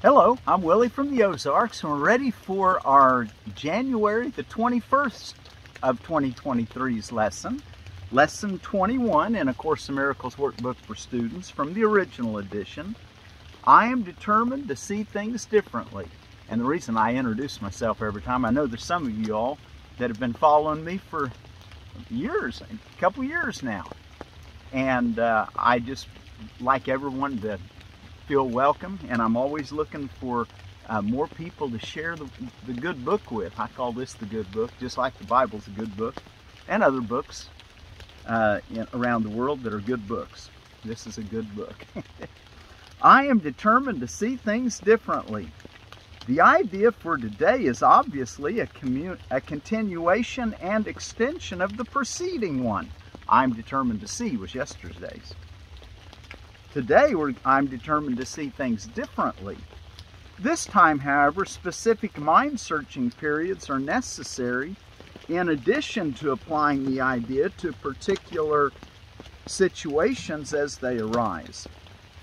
Hello, I'm Willie from the Ozarks, and we're ready for our January the 21st of 2023's lesson, Lesson 21 in A Course in Miracles Workbook for Students from the original edition. I am determined to see things differently. And the reason I introduce myself every time, I know there's some of you all that have been following me for years, a couple years now. And I just like everyone to feel welcome, and I'm always looking for more people to share the good book with. I call this the good book, just like the Bible's a good book, and other books around the world that are good books. This is a good book. I am determined to see things differently. The idea for today is obviously a continuation and extension of the preceding one. I'm determined to see was yesterday's. Today, I'm determined to see things differently. This time, however, specific mind-searching periods are necessary in addition to applying the idea to particular situations as they arise.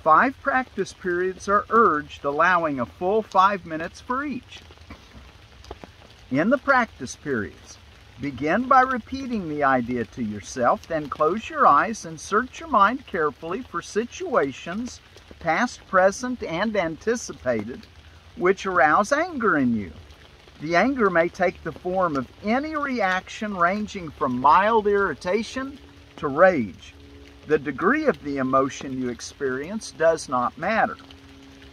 5 practice periods are urged, allowing a full 5 minutes for each. In the practice periods, begin by repeating the idea to yourself, then close your eyes and search your mind carefully for situations, past, present, and anticipated, which arouse anger in you. The anger may take the form of any reaction ranging from mild irritation to rage. The degree of the emotion you experience does not matter.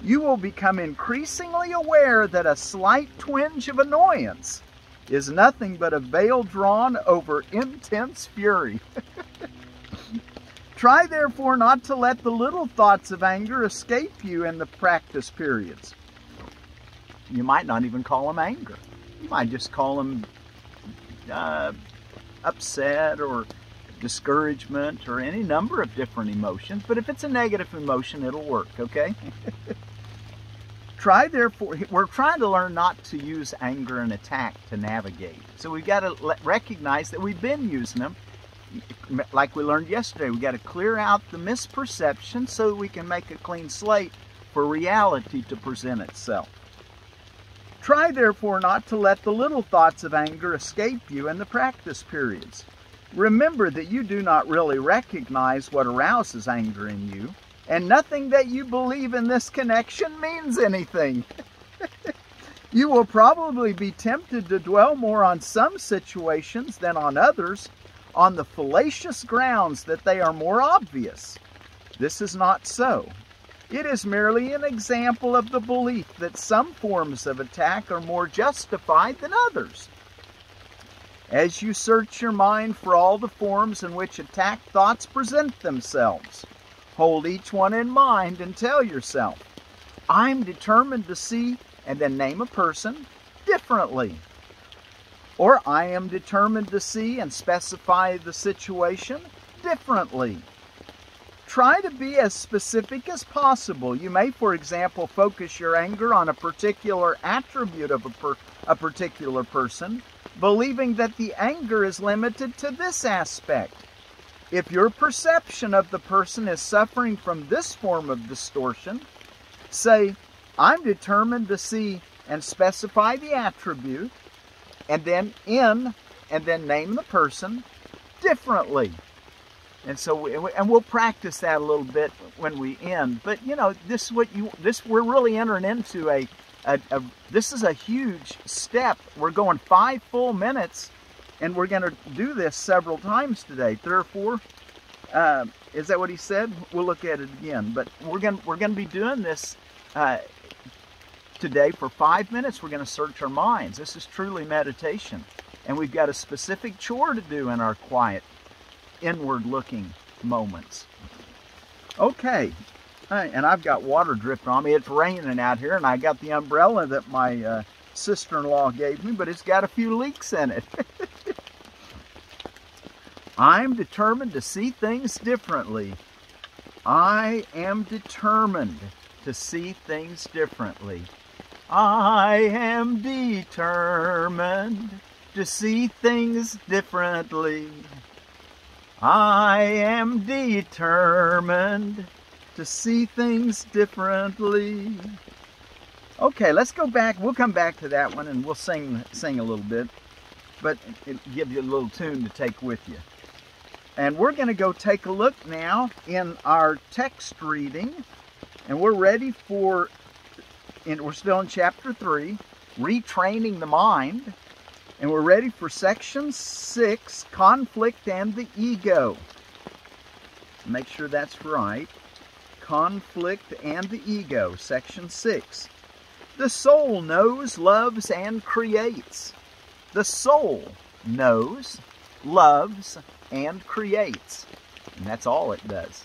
You will become increasingly aware that a slight twinge of annoyance is nothing but a veil drawn over intense fury. Try therefore not to let the little thoughts of anger escape you in the practice periods. You might not even call them anger. You might just call them upset or discouragement or any number of different emotions. But if it's a negative emotion, it'll work, okay? Try therefore, we're trying to learn not to use anger and attack to navigate. So we've got to recognize that we've been using them. Like we learned yesterday, we've got to clear out the misperception so that we can make a clean slate for reality to present itself. Try therefore not to let the little thoughts of anger escape you in the practice periods. Remember that you do not really recognize what arouses anger in you, and nothing that you believe in this connection means anything. You will probably be tempted to dwell more on some situations than on others, on the fallacious grounds that they are more obvious. This is not so. It is merely an example of the belief that some forms of attack are more justified than others. As you search your mind for all the forms in which attack thoughts present themselves, hold each one in mind and tell yourself, I'm determined to see, and then name a person, differently. Or I am determined to see and specify the situation differently. Try to be as specific as possible. You may, for example, focus your anger on a particular attribute of a particular person, believing that the anger is limited to this aspect. If your perception of the person is suffering from this form of distortion, say, I'm determined to see and specify the attribute, and then name the person differently. And so, we'll practice that a little bit when we end. But you know, we're really entering into this is a huge step. We're going 5 full minutes. And we're going to do this several times today, 3 or 4. Is that what he said? We'll look at it again. But we're going to be doing this today for 5 minutes. We're going to search our minds. This is truly meditation. And we've got a specific chore to do in our quiet, inward-looking moments. Okay. And I've got water dripping on me. It's raining out here, and I got the umbrella that my sister-in-law gave me, but it's got a few leaks in it. I'm determined to see things differently. I am determined to see things differently. I am determined to see things differently. I am determined to see things differently. Okay, let's go back. We'll come back to that one and we'll sing a little bit, but it'll give you a little tune to take with you. And we're going to go take a look now in our text reading, and we're ready for, we're still in chapter 3, Retraining the Mind, and we're ready for section 6, Conflict and the Ego. Make sure that's right. Conflict and the Ego, section 6. The soul knows, loves, and creates. The soul knows, loves, and creates. And that's all it does.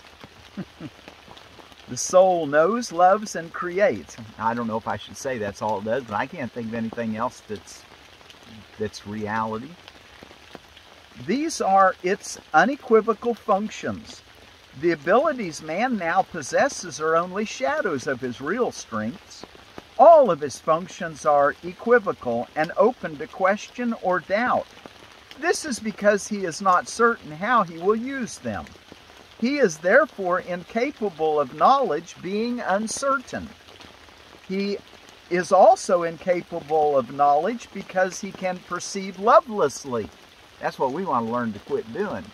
The soul knows, loves, and creates. I don't know if I should say that's all it does, but I can't think of anything else that's reality. These are its unequivocal functions. The abilities man now possesses are only shadows of his real strengths. All of his functions are equivocal and open to question or doubt. This is because he is not certain how he will use them. He is therefore incapable of knowledge, being uncertain. He is also incapable of knowledge because he can perceive lovelessly. That's what we want to learn to quit doing.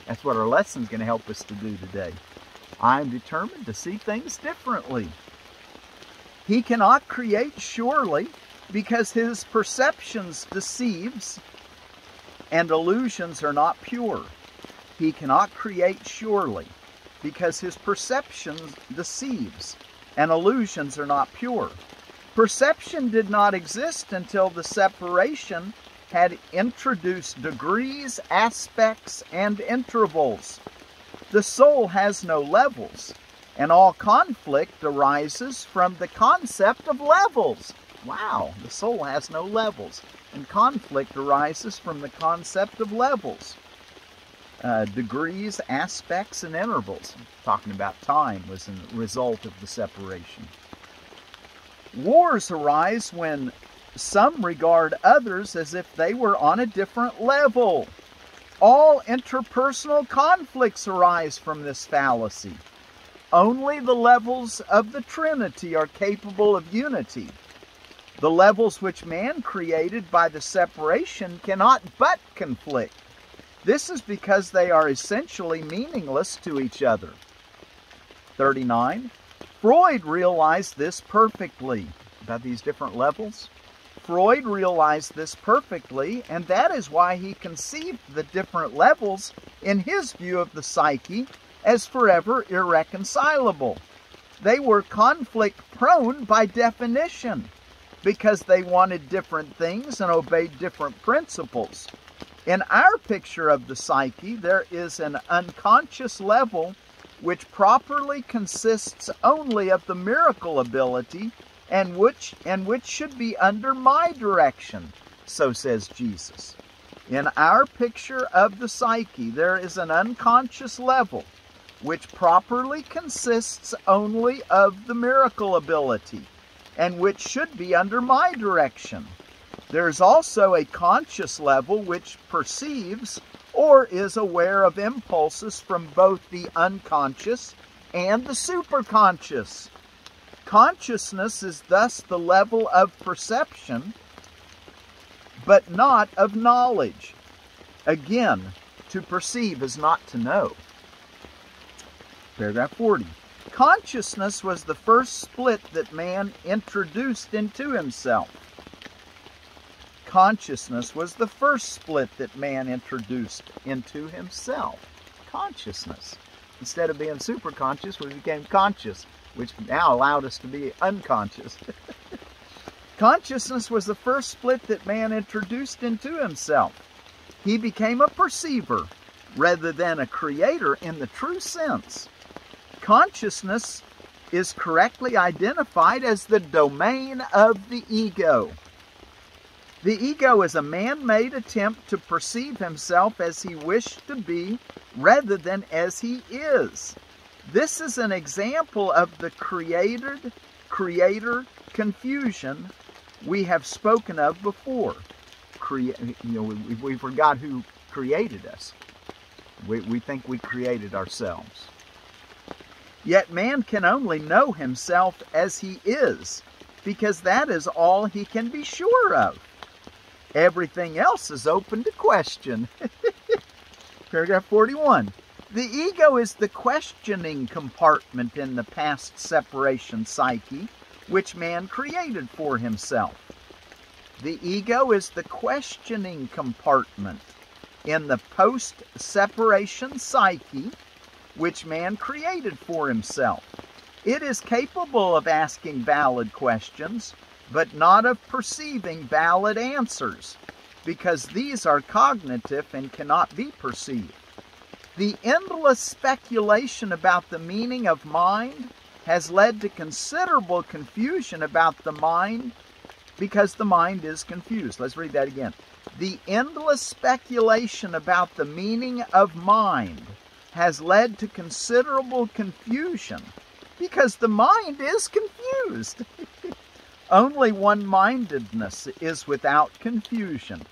That's what our lesson's going to help us to do today. I am determined to see things differently. He cannot create surely because his perceptions deceives and illusions are not pure. He cannot create surely because his perceptions deceives and illusions are not pure. Perception did not exist until the separation had introduced degrees, aspects, and intervals. The soul has no levels, and all conflict arises from the concept of levels. Wow, the soul has no levels, and conflict arises from the concept of levels. Degrees, aspects, and intervals. Talking about time was a result of the separation. Wars arise when some regard others as if they were on a different level. All interpersonal conflicts arise from this fallacy. Only the levels of the Trinity are capable of unity. The levels which man created by the separation cannot but conflict. This is because they are essentially meaningless to each other. 39. Freud realized this perfectly. About these different levels. Freud realized this perfectly, and that is why he conceived the different levels in his view of the psyche as forever irreconcilable. They were conflict-prone by definition, because they wanted different things and obeyed different principles. In our picture of the psyche, there is an unconscious level which properly consists only of the miracle ability and which should be under my direction, so says Jesus. In our picture of the psyche, there is an unconscious level which properly consists only of the miracle ability and which should be under my direction. There is also a conscious level which perceives or is aware of impulses from both the unconscious and the superconscious. Consciousness is thus the level of perception, but not of knowledge. Again, to perceive is not to know. Paragraph 40. Consciousness was the first split that man introduced into himself. Consciousness was the first split that man introduced into himself. Consciousness. Instead of being superconscious, we became conscious, which now allowed us to be unconscious. Consciousness was the first split that man introduced into himself. He became a perceiver rather than a creator in the true sense. Consciousness is correctly identified as the domain of the ego. The ego is a man-made attempt to perceive himself as he wished to be rather than as he is. This is an example of the creator confusion we have spoken of before. We forgot who created us. We think we created ourselves. Yet man can only know himself as he is. because that is all he can be sure of. Everything else is open to question. Paragraph 41. The ego is the questioning compartment in the past separation psyche which man created for himself. The ego is the questioning compartment in the post-separation psyche which man created for himself. It is capable of asking valid questions, but not of perceiving valid answers, because these are cognitive and cannot be perceived. The endless speculation about the meaning of mind has led to considerable confusion about the mind, because the mind is confused. Let's read that again. The endless speculation about the meaning of mind has led to considerable confusion, because the mind is confused. Only one-mindedness is without confusion.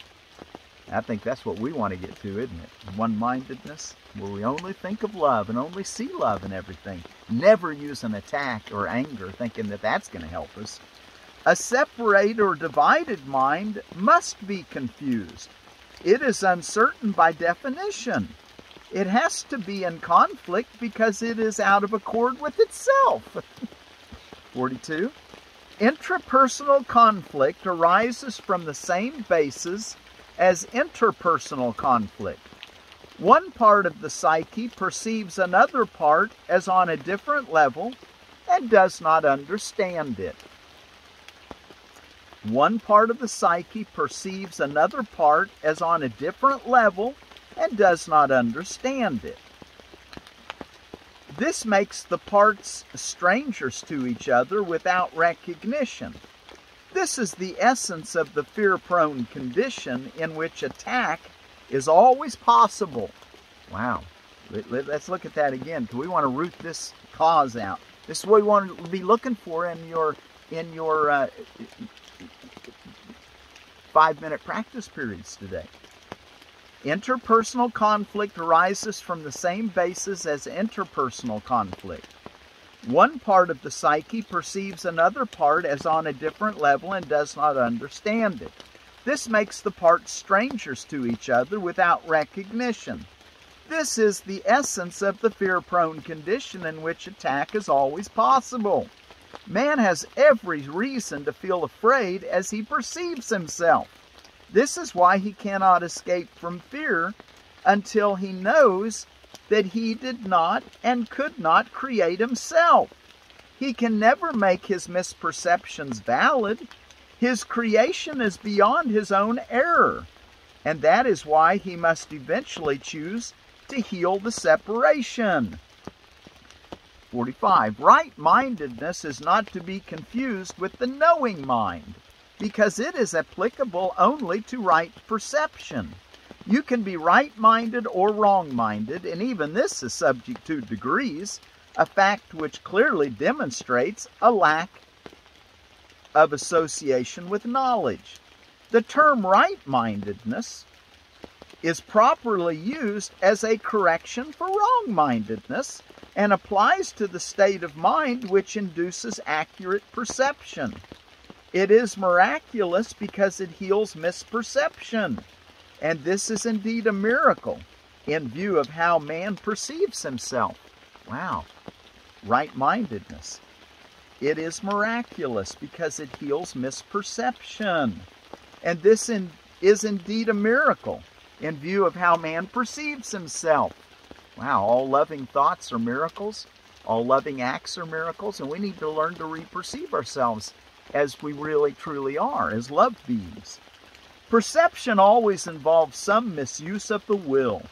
I think that's what we want to get to, isn't it? One-mindedness, where we only think of love and only see love in everything. Never use an attack or anger thinking that that's going to help us. A separate or divided mind must be confused. It is uncertain by definition. It has to be in conflict because it is out of accord with itself. 42. Intrapersonal conflict arises from the same basis as interpersonal conflict. One part of the psyche perceives another part as on a different level and does not understand it. One part of the psyche perceives another part as on a different level and does not understand it. This makes the parts strangers to each other without recognition. This is the essence of the fear-prone condition in which attack is always possible. Wow. Let's look at that again, because we want to root this cause out. This is what we want to be looking for in your 5-minute practice periods today. Interpersonal conflict arises from the same basis as interpersonal conflict. One part of the psyche perceives another part as on a different level and does not understand it. This makes the parts strangers to each other without recognition. This is the essence of the fear-prone condition in which attack is always possible. Man has every reason to feel afraid as he perceives himself. This is why he cannot escape from fear until he knows that he did not and could not create himself. He can never make his misperceptions valid. His creation is beyond his own error, and that is why he must eventually choose to heal the separation. 45. Right-mindedness is not to be confused with the knowing mind, because it is applicable only to right perception. You can be right-minded or wrong-minded, and even this is subject to degrees, a fact which clearly demonstrates a lack of association with knowledge. The term right-mindedness is properly used as a correction for wrong-mindedness and applies to the state of mind which induces accurate perception. It is miraculous because it heals misperception. And this is indeed a miracle in view of how man perceives himself. Wow. Right-mindedness. It is miraculous because it heals misperception. And this is indeed a miracle in view of how man perceives himself. Wow, all loving thoughts are miracles. All loving acts are miracles. And we need to learn to re-perceive ourselves as we really truly are, as loved beings. Perception always involves some misuse of the will.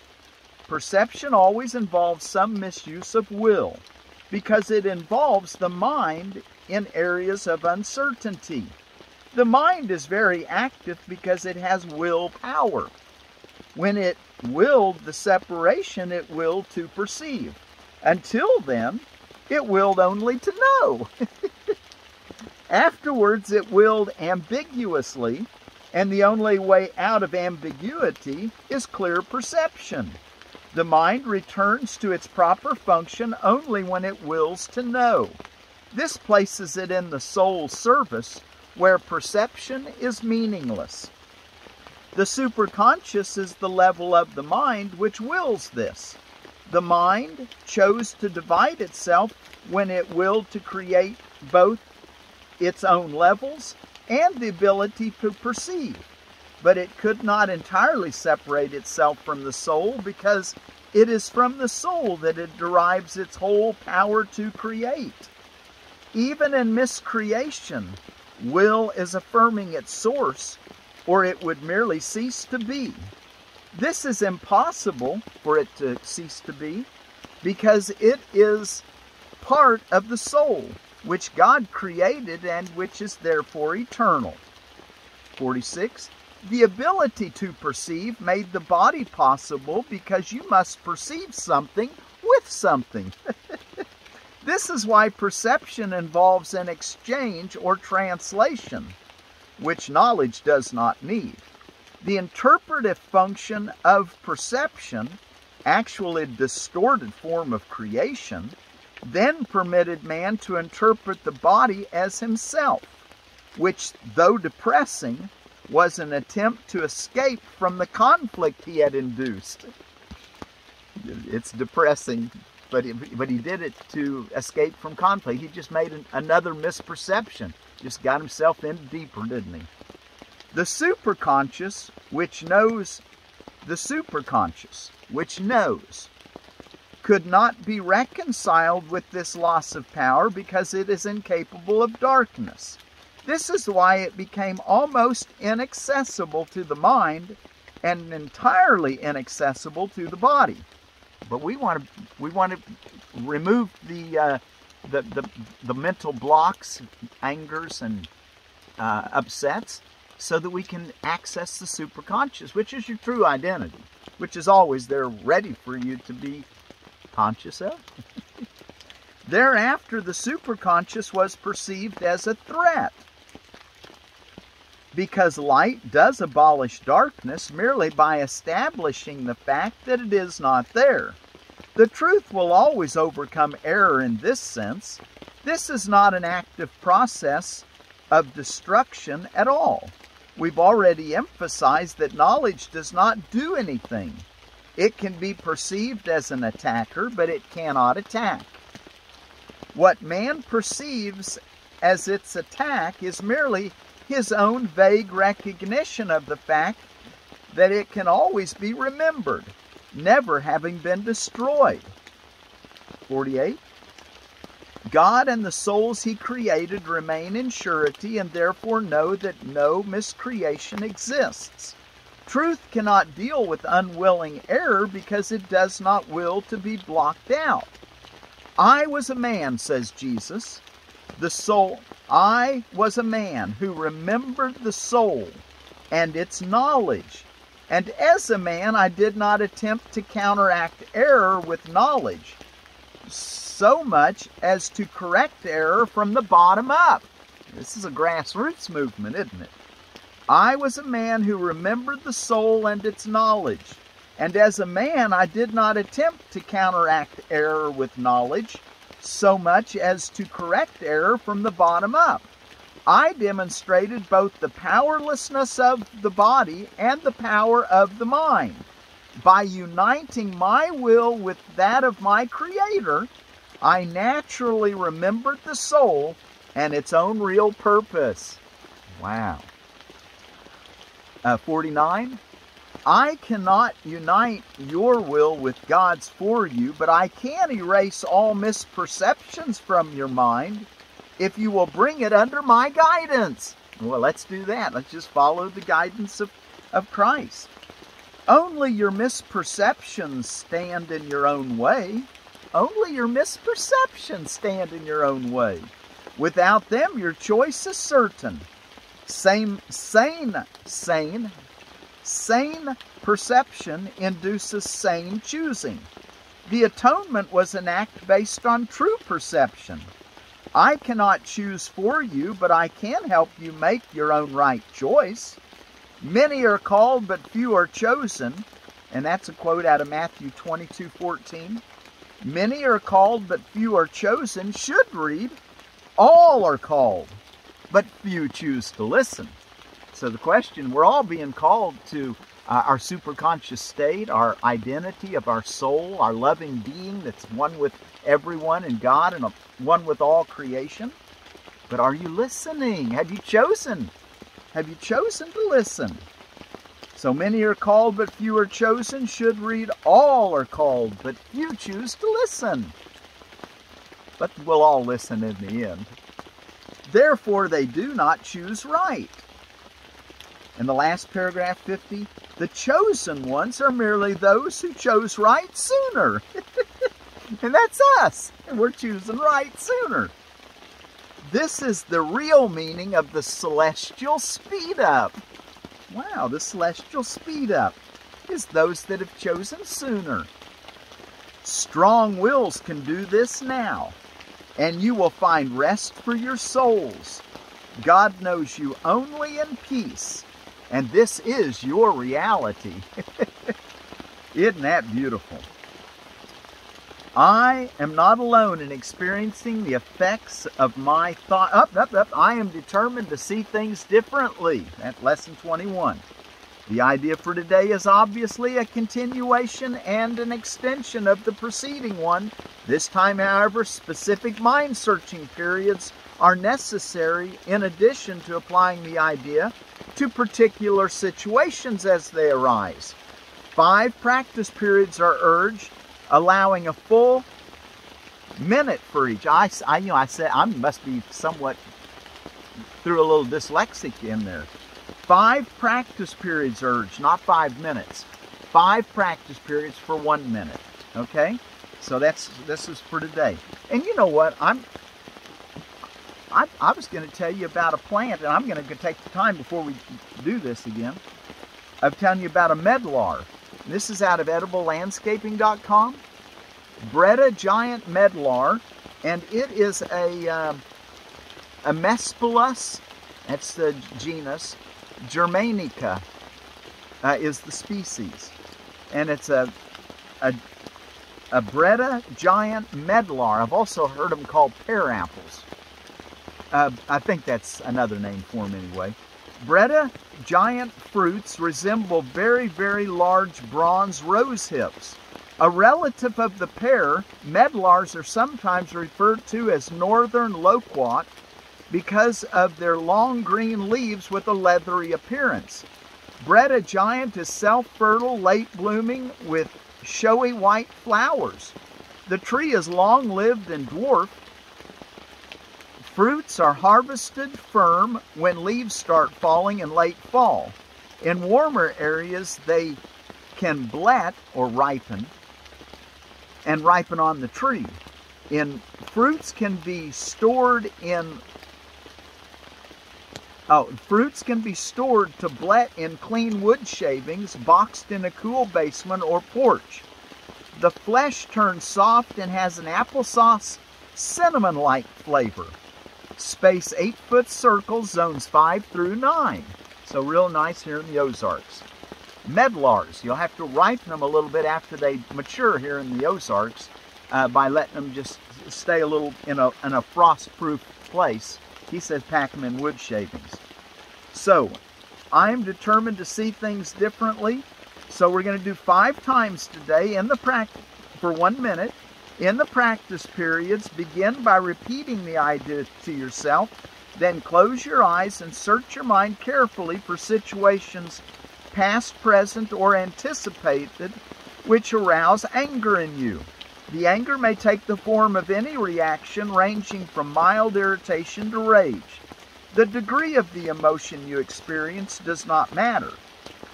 Perception always involves some misuse of will because it involves the mind in areas of uncertainty. The mind is very active because it has willpower. When it willed the separation, it willed to perceive. Until then, it willed only to know. Afterwards, it willed ambiguously, and the only way out of ambiguity is clear perception. The mind returns to its proper function only when it wills to know. This places it in the soul's service, where perception is meaningless. The superconscious is the level of the mind which wills this. The mind chose to divide itself when it willed to create both its own levels and the ability to perceive. But it could not entirely separate itself from the soul, because it is from the soul that it derives its whole power to create. Even in miscreation, will is affirming its source, or it would merely cease to be. This is impossible for it to cease to be, because it is part of the soul, which God created and which is therefore eternal. 46. The ability to perceive made the body possible, because you must perceive something with something. This is why perception involves an exchange or translation, which knowledge does not need. The interpretive function of perception, actually a distorted form of creation, then permitted man to interpret the body as himself, which, though depressing, was an attempt to escape from the conflict he had induced. It's depressing, but he did it to escape from conflict. He just made another misperception. Just got himself in deeper, didn't he? The superconscious, which knows, could not be reconciled with this loss of power, because it is incapable of darkness. This is why it became almost inaccessible to the mind and entirely inaccessible to the body. But we want to remove the mental blocks, angers, and upsets, so that we can access the superconscious, which is your true identity, which is always there ready for you to be conscious of. Thereafter, the superconscious was perceived as a threat, because light does abolish darkness merely by establishing the fact that it is not there. The truth will always overcome error in this sense. This is not an active process of destruction at all. We've already emphasized that knowledge does not do anything. It can be perceived as an attacker, but it cannot attack. What man perceives as its attack is merely his own vague recognition of the fact that it can always be remembered, never having been destroyed. 48. God and the souls he created remain in surety, and therefore know that no miscreation exists. Truth cannot deal with unwilling error, because it does not will to be blocked out. I was a man, says Jesus. I was a man who remembered the soul and its knowledge. And as a man, I did not attempt to counteract error with knowledge, so much as to correct error from the bottom up. This is a grassroots movement, isn't it? I was a man who remembered the soul and its knowledge. And as a man, I did not attempt to counteract error with knowledge, so much as to correct error from the bottom up. I demonstrated both the powerlessness of the body and the power of the mind. By uniting my will with that of my Creator, I naturally remembered the soul and its own real purpose. Wow. 49. I cannot unite your will with God's for you, but I can erase all misperceptions from your mind if you will bring it under my guidance. Well, let's do that. Let's just follow the guidance of Christ. Only your misperceptions stand in your own way. Only your misperceptions stand in your own way. Without them, your choice is certain. Sane perception induces sane choosing. The atonement was an act based on true perception. I cannot choose for you, but I can help you make your own right choice. Many are called, but few are chosen. And that's a quote out of Matthew 22:14. Many are called, but few are chosen should read, All are called, but few choose to listen. So the question, we're all being called to our superconscious state, our identity of our soul, our loving being that's one with everyone and God and one with all creation. But are you listening? Have you chosen? Have you chosen to listen? So many are called, but few are chosen. Should read, all are called, but few choose to listen. But we'll all listen in the end. Therefore they do not choose right. In the last paragraph, 50, the chosen ones are merely those who chose right sooner. And that's us. And we're choosing right sooner. This is the real meaning of the celestial speed up. Wow, the celestial speed up is those that have chosen sooner. Strong wills can do this now, and you will find rest for your souls. God knows you only in peace, and this is your reality. Isn't that beautiful? I am not alone in experiencing the effects of my thought. I am determined to see things differently. That's lesson 21. The idea for today is obviously a continuation and an extension of the preceding one. This time, however, specific mind-searching periods are necessary in addition to applying the idea to particular situations as they arise. 5 practice periods are urged, allowing a full minute for each. I said I must be somewhat through a little dyslexic in there. 5 practice periods urged, not 5 minutes. 5 practice periods for 1 minute. Okay, so this is for today. And you know what? I was going to tell you about a plant, and I'm going to take the time before we do this again of telling you about a medlar. This is out of ediblelandscaping.com. Breda Giant medlar, and it is a Mespilus, that's the genus. Germania is the species, and it's a Breda Giant medlar. I've also heard them called pear apples. I think that's another name for them anyway. Breda Giant fruits resemble very, very large bronze rose hips. A relative of the pear, medlars are sometimes referred to as northern loquat because of their long green leaves with a leathery appearance. Breda Giant is self-fertile, late blooming with showy white flowers. The tree is long-lived and dwarf. Fruits are harvested firm when leaves start falling in late fall. In warmer areas, they can blet or ripen and ripen on the tree. Fruits can be stored to blet in clean wood shavings, boxed in a cool basement or porch. The flesh turns soft and has an applesauce, cinnamon-like flavor. Space 8-foot circles, zones 5 through 9. So real nice here in the Ozarks. Medlars, you'll have to ripen them a little bit after they mature here in the Ozarks by letting them just stay a little in a frost-proof place. He says pack them in wood shavings. So, I'm determined to see things differently. So we're going to do 5 times today in the practice for 1 minute. In the practice periods, begin by repeating the idea to yourself. Then close your eyes and search your mind carefully for situations past, present, or anticipated which arouse anger in you. The anger may take the form of any reaction ranging from mild irritation to rage. The degree of the emotion you experience does not matter.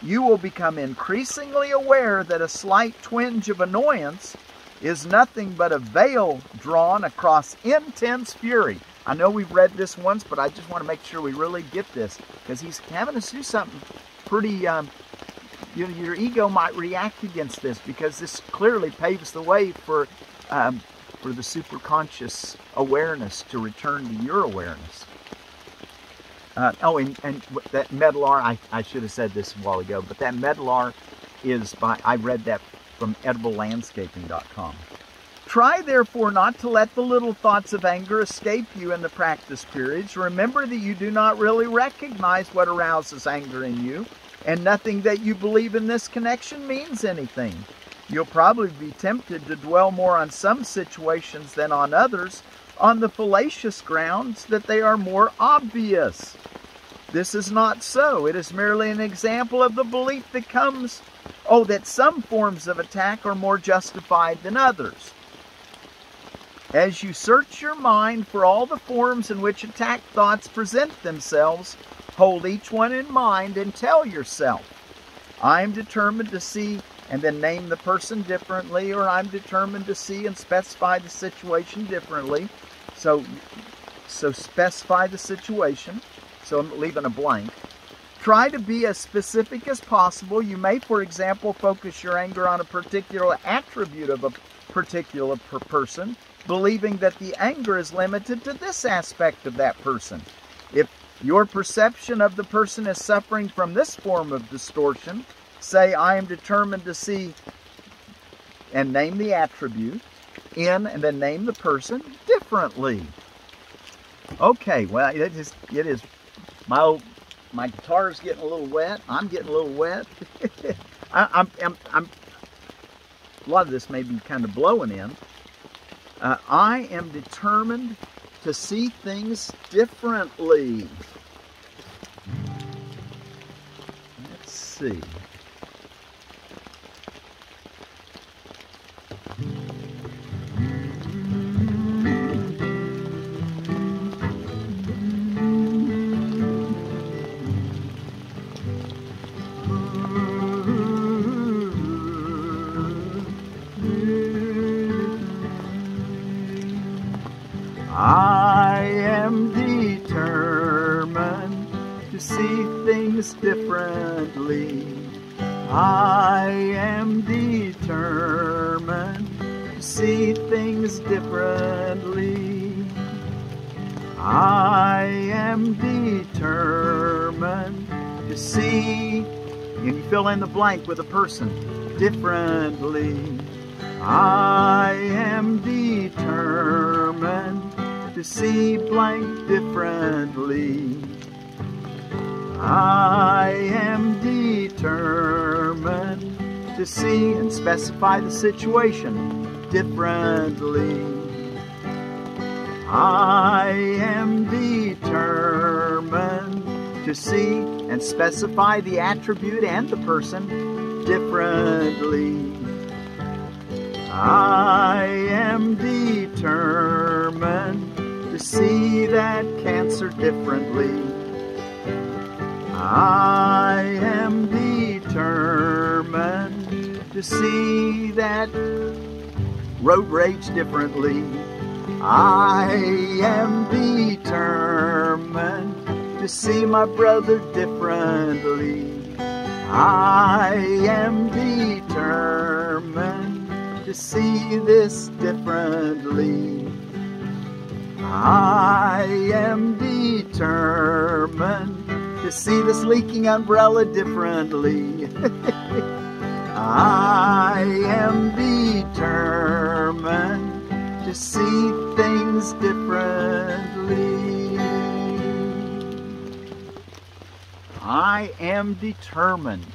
You will become increasingly aware that a slight twinge of annoyance is nothing but a veil drawn across intense fury. I know we've read this once, but I just want to make sure we really get this, because he's having us do something pretty, your ego might react against this, because this clearly paves the way for the superconscious awareness to return to your awareness. And that medlar, I should have said this a while ago, but that medlar is I read that from ediblelandscaping.com. Try, therefore, not to let the little thoughts of anger escape you in the practice periods. Remember that you do not really recognize what arouses anger in you, and nothing that you believe in this connection means anything. You'll probably be tempted to dwell more on some situations than on others, on the fallacious grounds that they are more obvious. This is not so. It is merely an example of the belief that comes, that some forms of attack are more justified than others. As you search your mind for all the forms in which attack thoughts present themselves, hold each one in mind and tell yourself, I am determined to see, and then name the person differently, or I'm determined to see and specify the situation differently. So specify the situation. So I'm leaving a blank. Try to be as specific as possible. You may, for example, focus your anger on a particular attribute of a particular person, believing that the anger is limited to this aspect of that person. If your perception of the person is suffering from this form of distortion, say, I am determined to see, and name the attribute, and then name the person differently. Okay, well, it is my guitar is getting a little wet. I'm getting a little wet. I'm a lot of this may be kind of blowing in. I am determined to see things differently. Let's see. I am determined to see things differently. I am determined to see things differently. I am determined to see, and you fill in the blank with a person, differently. I am determined to see blank differently. I am determined to see and specify the situation differently. I am determined to see and specify the attribute and the person differently. I am determined to see that cancer differently. I am determined to see that road rage differently. I am determined to see my brother differently. I am determined to see this differently. I am determined to see this leaking umbrella differently. I am determined to see things differently. I am determined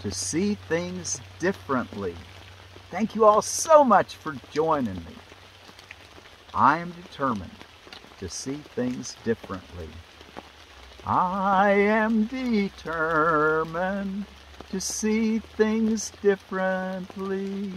to see things differently. Thank you all so much for joining me. I am determined to see things differently. I am determined to see things differently.